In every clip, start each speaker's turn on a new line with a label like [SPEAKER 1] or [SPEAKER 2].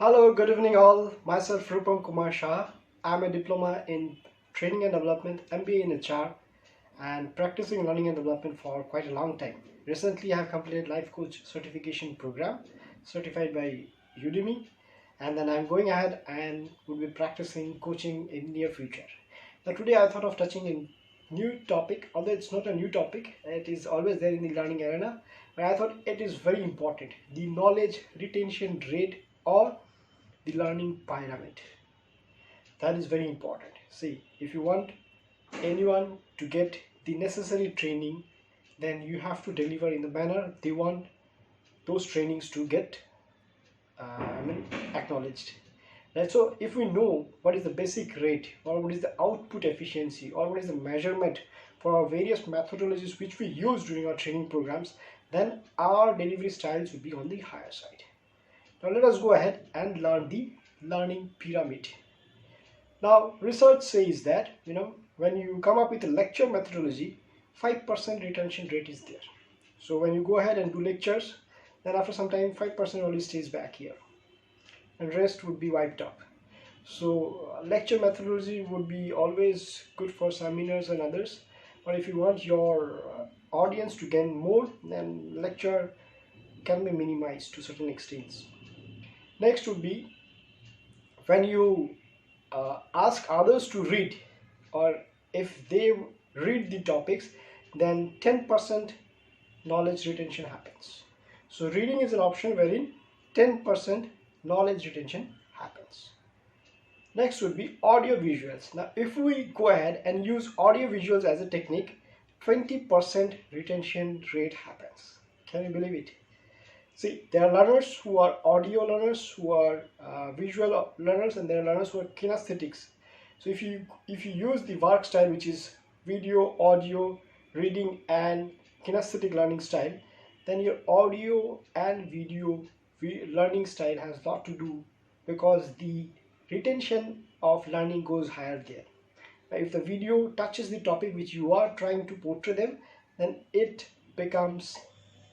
[SPEAKER 1] Hello, good evening all. Myself Rupam Kumar Saha. I'm a diploma in training and development, MBA in HR, and practicing learning and development for quite a long time. Recently, I have completed life coach certification program, certified by Udemy, and then I'm going ahead and will be practicing coaching in near future. Now, today I thought of touching a new topic, although it's not a new topic, it is always there in the learning arena, but I thought it is very important: the knowledge retention rate or the learning pyramid. That is very important. See, if you want anyone to get the necessary training, then you have to deliver in the manner they want those trainings to get acknowledged. Right? So if we know what is the basic rate, or what is the output efficiency, or what is the measurement for our various methodologies which we use during our training programs, then our delivery styles will be on the higher side. Now let us go ahead and learn the learning pyramid. Now research says that when you come up with a lecture methodology, 5% retention rate is there. So when you go ahead and do lectures, then after some time 5% only stays back here and rest would be wiped up. So lecture methodology would be always good for seminars and others, but if you want your audience to gain more, then lecture can be minimized to certain extents. Next would be when you ask others to read, or if they read the topics, then 10% knowledge retention happens. So reading is an option wherein 10% knowledge retention happens. Next would be audio visuals. Now if we go ahead and use audio visuals as a technique, 20% retention rate happens. Can you believe it? See, there are learners who are audio learners, who are visual learners, and there are learners who are kinesthetics. So if you use the work style, which is video, audio, reading, and kinesthetic learning style, then your audio and video learning style has a lot to do, because the retention of learning goes higher there. Now, if the video touches the topic which you are trying to portray them, then it becomes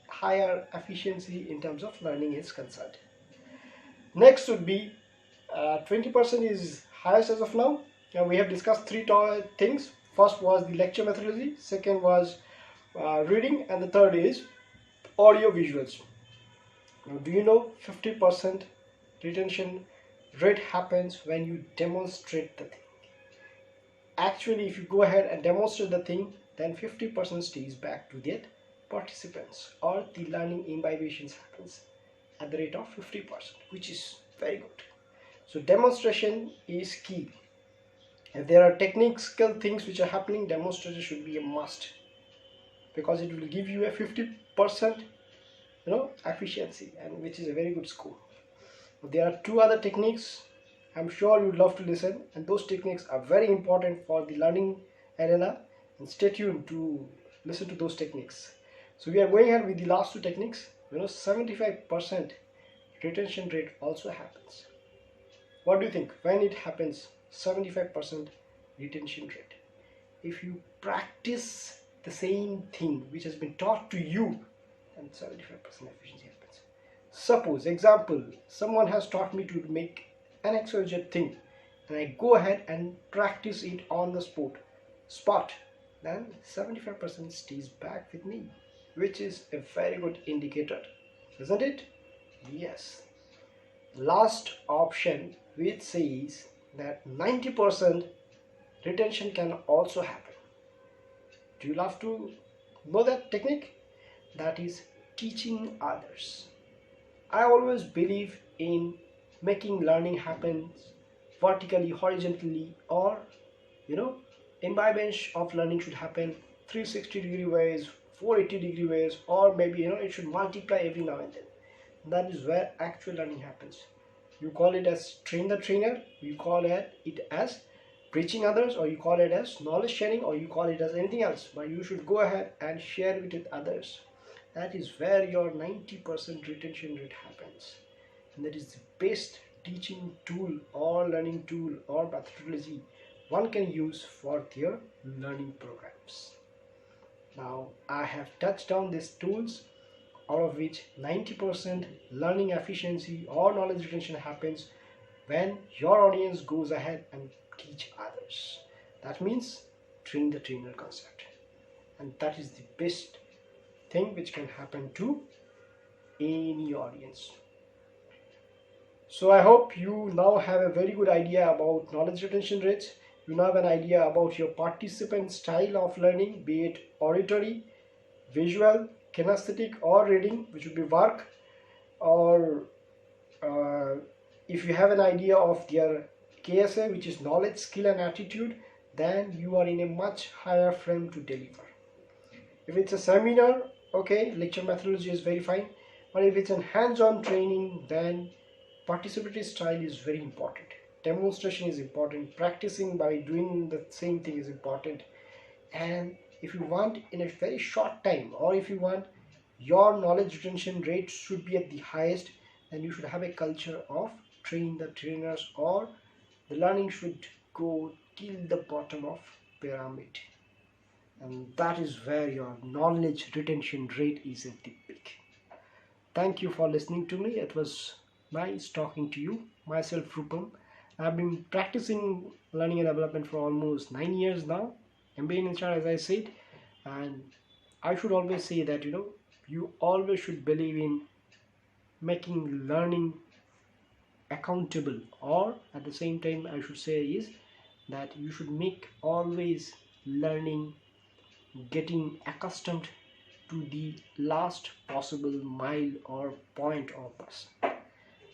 [SPEAKER 1] higher efficiency in terms of learning is concerned. Next would be 20% is highest as of now. Now we have discussed three things. First was the lecture methodology, second was reading, and the third is audio visuals. Now do you know 50% retention rate happens when you demonstrate the thing? Actually, if you go ahead and demonstrate the thing, then 50% stays back to the participants, or the learning imbibitions happens at the rate of 50%, which is very good. So demonstration is key. If there are technical things which are happening, demonstration should be a must, because it will give you a 50% efficiency, and which is a very good score. There are two other techniques I'm sure you'd love to listen, and those techniques are very important for the learning arena, and stay tuned to listen to those techniques. So we are going ahead with the last two techniques. 75% retention rate also happens. What do you think? When it happens, 75% retention rate? If you practice the same thing which has been taught to you, then 75% efficiency happens. Suppose, example, someone has taught me to make an XYZ thing, and I go ahead and practice it on the spot, then 75% stays back with me, which is a very good indicator, isn't it? Yes. Last option, which says that 90% retention can also happen. Do you love to know that technique? That is teaching others. I always believe in making learning happen vertically, horizontally, or imbibance of learning should happen 360-degree ways, 480-degree ways, or maybe it should multiply every now and then. That is where actual learning happens. You call it as train the trainer, you call it as preaching others, or you call it as knowledge sharing, or you call it as anything else, but you should go ahead and share it with others. That is where your 90% retention rate happens, and that is the best teaching tool or learning tool or methodology one can use for their learning programs. Now I have touched on these tools out of which 90% learning efficiency or knowledge retention happens when your audience goes ahead and teach others. That means train the trainer concept. And that is the best thing which can happen to any audience. So I hope you now have a very good idea about knowledge retention rates. You now have an idea about your participant style of learning, be it auditory, visual, kinesthetic, or reading, which would be work, or if you have an idea of their KSA, which is knowledge, skill, and attitude, then you are in a much higher frame to deliver. If it's a seminar, okay, lecture methodology is very fine. But if it's a hands-on training, then participatory style is very important. Demonstration is important. Practicing by doing the same thing is important. And if you want in a very short time, or if you want your knowledge retention rate should be at the highest, then you should have a culture of train the trainers, or the learning should go till the bottom of pyramid. And that is where your knowledge retention rate is at the peak. Thank you for listening to me. It was nice talking to you. Myself, Rupam. I've been practicing learning and development for almost 9 years now. MBA in HR, as I said. And I should always say that, you always should believe in making learning accountable, or at the same time I should say is that you should make always learning getting accustomed to the last possible mile or point or person.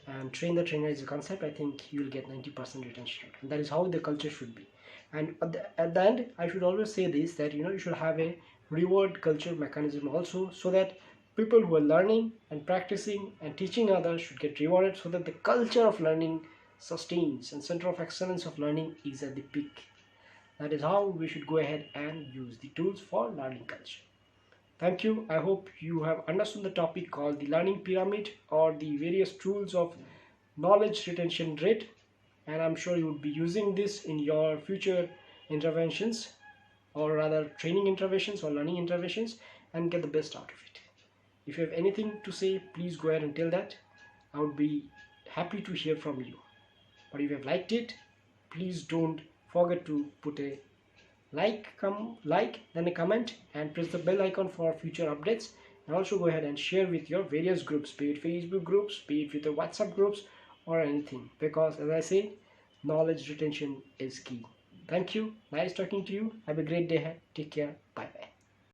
[SPEAKER 1] And train the trainer is a concept. I think you will get 90% retention, and that is how the culture should be. And at the end, I should always say this, that you should have a reward culture mechanism also, so that people who are learning and practicing and teaching others should get rewarded, so that the culture of learning sustains and center of excellence of learning is at the peak. That is how we should go ahead and use the tools for learning culture. Thank you. I hope you have understood the topic called the learning pyramid, or the various tools of knowledge retention rate, and I'm sure you would be using this in your future interventions, or rather training interventions or learning interventions, and get the best out of it. If you have anything to say, please go ahead and tell that. I would be happy to hear from you. But if you have liked it, please don't forget to put a like, then a comment, and press the bell icon for future updates. And also go ahead and share with your various groups, be it Facebook groups, be it with the WhatsApp groups, or anything, because as I say, knowledge retention is key. Thank you. Nice talking to you. Have a great day ahead. Take care. Bye bye.